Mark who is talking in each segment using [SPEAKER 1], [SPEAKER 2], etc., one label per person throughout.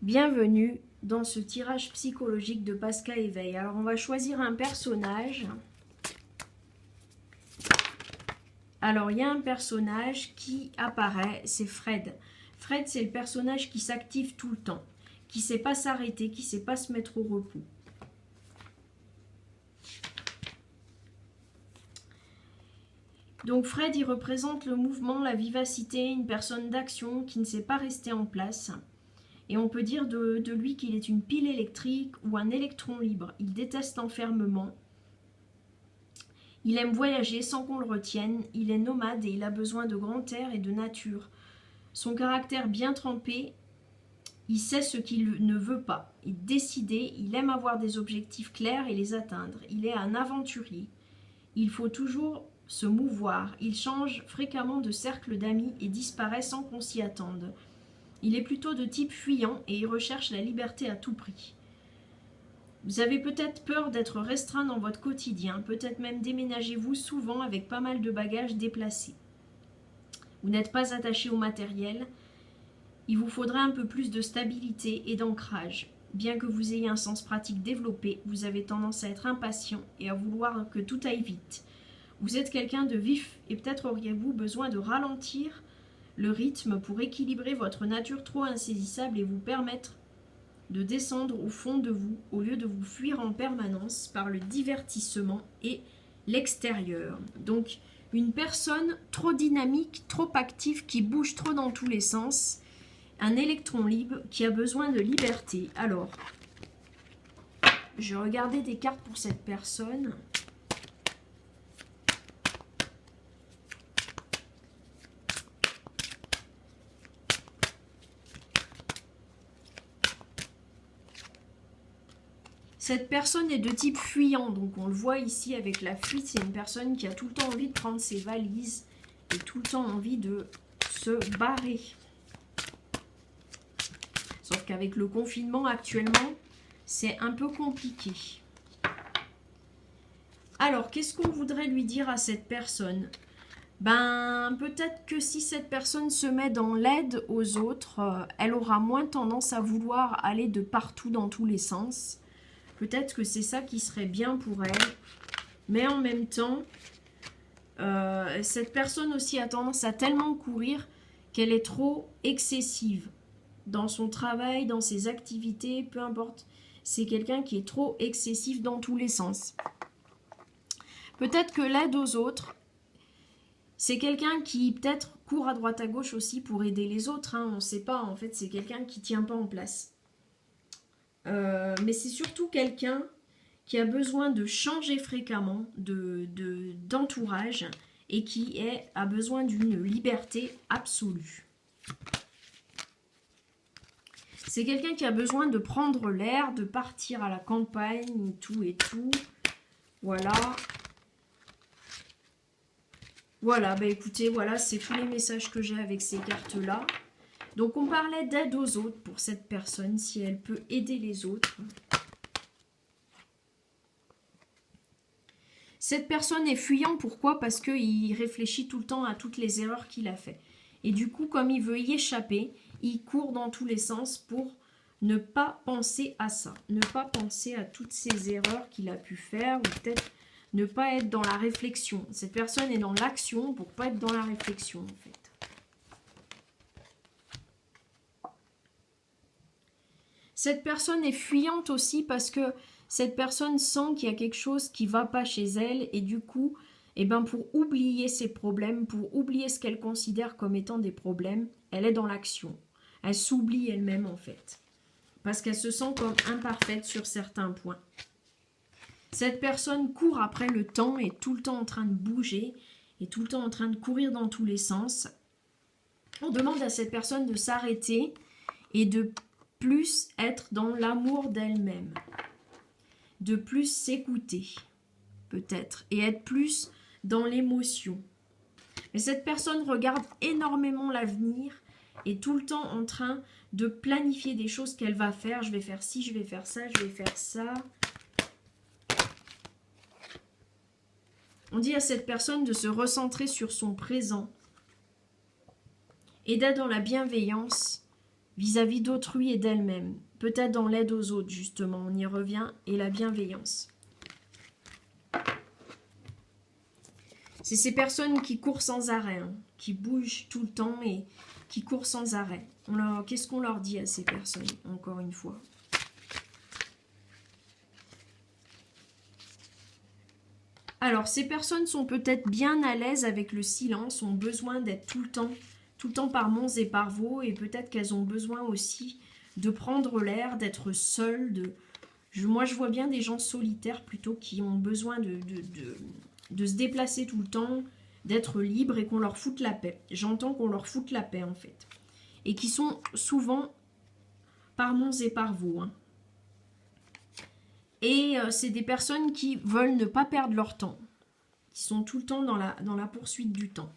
[SPEAKER 1] Bienvenue dans ce tirage psychologique de Pascal Éveil. Alors on va choisir un personnage. Alors il y a un personnage qui apparaît, c'est Fred. Fred, c'est le personnage qui s'active tout le temps, qui ne sait pas s'arrêter, qui ne sait pas se mettre au repos. Donc Fred, il représente le mouvement, la vivacité, une personne d'action qui ne sait pas rester en place. Et on peut dire de lui qu'il est une pile électrique ou un électron libre. Il déteste l'enfermement. Il aime voyager sans qu'on le retienne. Il est nomade et il a besoin de grand air et de nature. Son caractère bien trempé, il sait ce qu'il ne veut pas. Il est décidé, il aime avoir des objectifs clairs et les atteindre. Il est un aventurier. Il faut toujours se mouvoir. Il change fréquemment de cercle d'amis et disparaît sans qu'on s'y attende. Il est plutôt de type fuyant et il recherche la liberté à tout prix. Vous avez peut-être peur d'être restreint dans votre quotidien, peut-être même déménagez-vous souvent avec pas mal de bagages déplacés. Vous n'êtes pas attaché au matériel, il vous faudrait un peu plus de stabilité et d'ancrage. Bien que vous ayez un sens pratique développé, vous avez tendance à être impatient et à vouloir que tout aille vite. Vous êtes quelqu'un de vif et peut-être auriez-vous besoin de ralentir le rythme pour équilibrer votre nature trop insaisissable et vous permettre de descendre au fond de vous au lieu de vous fuir en permanence par le divertissement et l'extérieur. Donc une personne trop dynamique, trop active, qui bouge trop dans tous les sens, un électron libre qui a besoin de liberté. Alors, je regardais des cartes pour cette personne. Cette personne est de type fuyant, donc on le voit ici avec la fuite, c'est une personne qui a tout le temps envie de prendre ses valises et tout le temps envie de se barrer. Sauf qu'avec le confinement actuellement, c'est un peu compliqué. Alors, qu'est-ce qu'on voudrait lui dire à cette personne ? Ben, peut-être que si cette personne se met dans l'aide aux autres, elle aura moins tendance à vouloir aller de partout dans tous les sens. Peut-être que c'est ça qui serait bien pour elle. Mais en même temps, cette personne aussi a tendance à tellement courir qu'elle est trop excessive. Dans son travail, dans ses activités, peu importe. C'est quelqu'un qui est trop excessif dans tous les sens. Peut-être que l'aide aux autres, c'est quelqu'un qui peut-être court à droite à gauche aussi pour aider les autres. Hein, on ne sait pas, en fait, c'est quelqu'un qui ne tient pas en place. Mais c'est surtout quelqu'un qui a besoin de changer fréquemment d'entourage et qui a besoin d'une liberté absolue. C'est quelqu'un qui a besoin de prendre l'air, de partir à la campagne, tout et tout. Voilà. Voilà, bah écoutez, voilà, c'est tous les messages que j'ai avec ces cartes-là. Donc on parlait d'aide aux autres pour cette personne, si elle peut aider les autres. Cette personne est fuyant, pourquoi ? Parce qu'il réfléchit tout le temps à toutes les erreurs qu'il a faites. Et du coup, comme il veut y échapper, il court dans tous les sens pour ne pas penser à ça. Ne pas penser à toutes ces erreurs qu'il a pu faire, ou peut-être ne pas être dans la réflexion. Cette personne est dans l'action pour ne pas être dans la réflexion, en fait. Cette personne est fuyante aussi parce que cette personne sent qu'il y a quelque chose qui ne va pas chez elle et du coup, eh ben pour oublier ses problèmes, pour oublier ce qu'elle considère comme étant des problèmes, elle est dans l'action. Elle s'oublie elle-même en fait parce qu'elle se sent comme imparfaite sur certains points. Cette personne court après le temps, est tout le temps en train de bouger, est tout le temps en train de courir dans tous les sens. On demande à cette personne de s'arrêter et de plus être dans l'amour d'elle-même, de plus s'écouter, peut-être, et être plus dans l'émotion. Mais cette personne regarde énormément l'avenir, et tout le temps en train de planifier des choses qu'elle va faire. Je vais faire ci, je vais faire ça, je vais faire ça. On dit à cette personne de se recentrer sur son présent et d'être dans la bienveillance vis-à-vis d'autrui et d'elle-même. Peut-être dans l'aide aux autres, justement, on y revient, et la bienveillance. C'est ces personnes qui courent sans arrêt, hein, qui bougent tout le temps et qui courent sans arrêt. Qu'est-ce qu'on leur dit à ces personnes, encore une fois? Alors, ces personnes sont peut-être bien à l'aise avec le silence, ont besoin d'être tout le temps par monts et par vaux, et peut-être qu'elles ont besoin aussi de prendre l'air, d'être seules. Moi, je vois bien des gens solitaires plutôt qui ont besoin de se déplacer tout le temps, d'être libres et qu'on leur foute la paix. J'entends qu'on leur foute la paix, en fait. Et qui sont souvent par monts et par vaux, hein. Et c'est des personnes qui veulent ne pas perdre leur temps, qui sont tout le temps dans la poursuite du temps.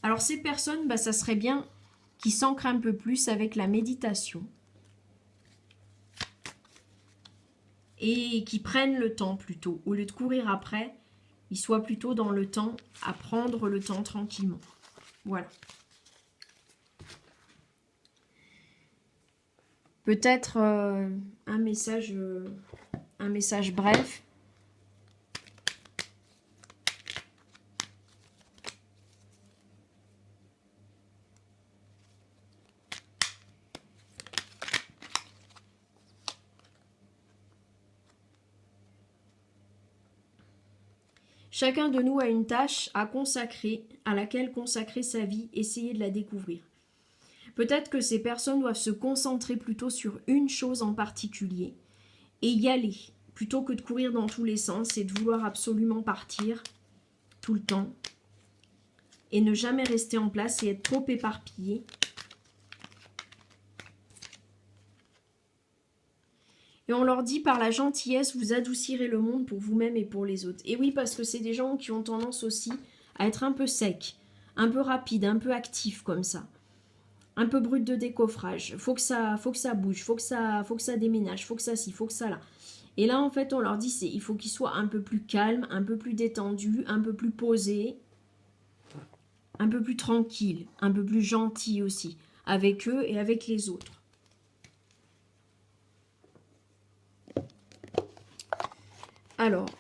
[SPEAKER 1] Alors ces personnes, bah, ça serait bien qu'ils s'ancrent un peu plus avec la méditation et qui prennent le temps plutôt. Au lieu de courir après, ils soient plutôt dans le temps, à prendre le temps tranquillement. Voilà. Peut-être un message bref. Chacun de nous a une tâche à consacrer, à laquelle consacrer sa vie, essayer de la découvrir. Peut-être que ces personnes doivent se concentrer plutôt sur une chose en particulier et y aller, plutôt que de courir dans tous les sens et de vouloir absolument partir tout le temps et ne jamais rester en place et être trop éparpillé. Et on leur dit, par la gentillesse, vous adoucirez le monde pour vous-même et pour les autres. Et oui, parce que c'est des gens qui ont tendance aussi à être un peu secs, un peu rapides, un peu actifs comme ça. Un peu brut de décoffrage, faut que ça bouge, faut que ça déménage, faut que ça ci, faut que ça là. Et là en fait on leur dit il faut qu'ils soient un peu plus calmes, un peu plus détendus, un peu plus posés, un peu plus tranquilles, un peu plus gentils aussi, avec eux et avec les autres. Alors,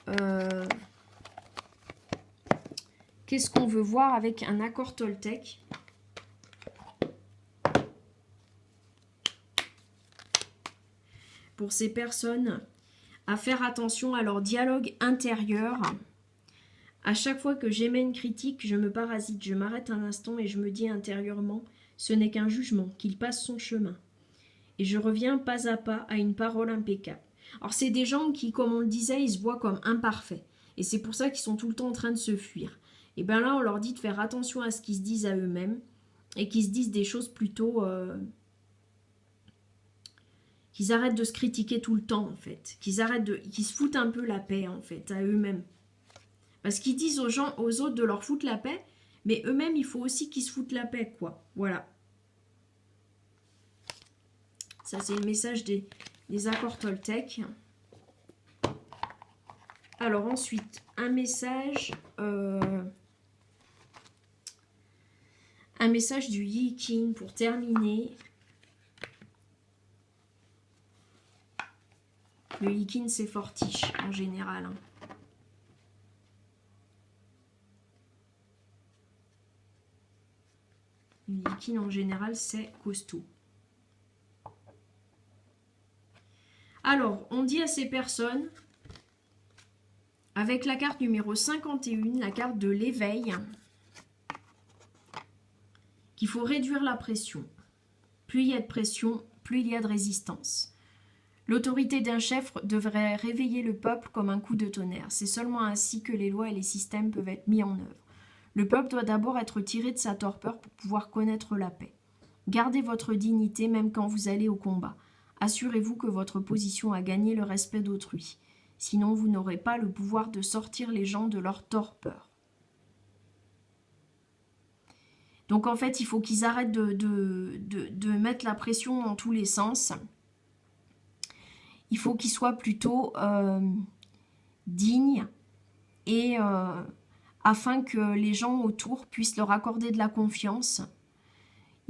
[SPEAKER 1] qu'est-ce qu'on veut voir avec un accord Toltec ? Pour ces personnes, à faire attention à leur dialogue intérieur. À chaque fois que j'émets une critique, je me parasite, je m'arrête un instant et je me dis intérieurement, ce n'est qu'un jugement, qu'il passe son chemin. Et je reviens pas à pas à une parole impeccable. Alors c'est des gens qui, comme on le disait, ils se voient comme imparfaits. Et c'est pour ça qu'ils sont tout le temps en train de se fuir. Et bien là, on leur dit de faire attention à ce qu'ils se disent à eux-mêmes et qu'ils se disent des choses plutôt... qu'ils arrêtent de se critiquer tout le temps, en fait. Qu'ils se foutent un peu la paix, en fait, à eux-mêmes. Parce qu'ils disent aux autres de leur foutre la paix, mais eux-mêmes, il faut aussi qu'ils se foutent la paix, quoi. Voilà. Ça, c'est le message des accords Toltec. Alors, ensuite, un message du Yi Qin pour terminer. Le Yi Qin, c'est fortiche, en général. Hein. Le Yi Qin, en général, c'est costaud. Alors, on dit à ces personnes, avec la carte numéro 51, la carte de l'éveil, qu'il faut réduire la pression. Plus il y a de pression, plus il y a de résistance. L'autorité d'un chef devrait réveiller le peuple comme un coup de tonnerre. C'est seulement ainsi que les lois et les systèmes peuvent être mis en œuvre. Le peuple doit d'abord être tiré de sa torpeur pour pouvoir connaître la paix. Gardez votre dignité même quand vous allez au combat. Assurez-vous que votre position a gagné le respect d'autrui. Sinon, vous n'aurez pas le pouvoir de sortir les gens de leur torpeur. Donc en fait, il faut qu'ils arrêtent de mettre la pression dans tous les sens. Il faut qu'ils soient plutôt dignes et afin que les gens autour puissent leur accorder de la confiance.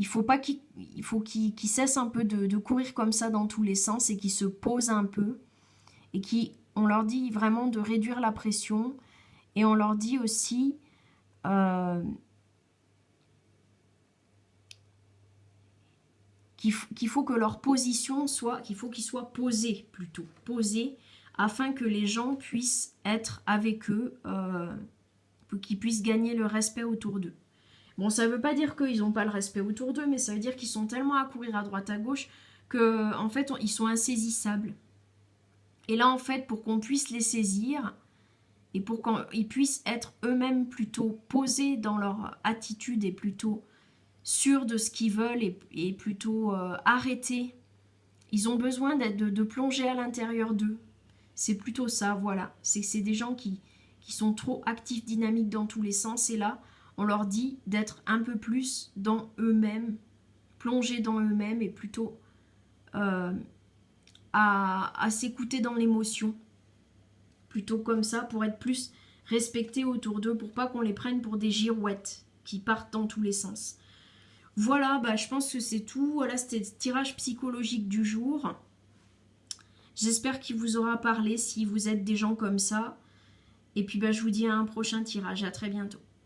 [SPEAKER 1] il faut pas qu'ils cessent un peu de courir comme ça dans tous les sens et qu'ils se posent un peu. Et on leur dit vraiment de réduire la pression. Et on leur dit aussi qu'il faut que leur position qu'il faut qu'ils soient posés plutôt. Posés afin que les gens puissent être avec eux, qu'ils puissent gagner le respect autour d'eux. Bon, ça ne veut pas dire qu'ils n'ont pas le respect autour d'eux, mais ça veut dire qu'ils sont tellement à courir à droite à gauche qu'en fait, ils sont insaisissables. Et là, en fait, pour qu'on puisse les saisir et pour qu'ils puissent être eux-mêmes plutôt posés dans leur attitude et plutôt sûrs de ce qu'ils veulent et plutôt arrêtés, ils ont besoin de plonger à l'intérieur d'eux. C'est plutôt ça, voilà. C'est des gens qui sont trop actifs, dynamiques dans tous les sens. Et là, on leur dit d'être un peu plus dans eux-mêmes, plongés dans eux-mêmes et plutôt à s'écouter dans l'émotion. Plutôt comme ça, pour être plus respectés autour d'eux, pour pas qu'on les prenne pour des girouettes qui partent dans tous les sens. Voilà, je pense que c'est tout. Voilà, c'était le tirage psychologique du jour. J'espère qu'il vous aura parlé si vous êtes des gens comme ça. Et puis je vous dis à un prochain tirage. À très bientôt.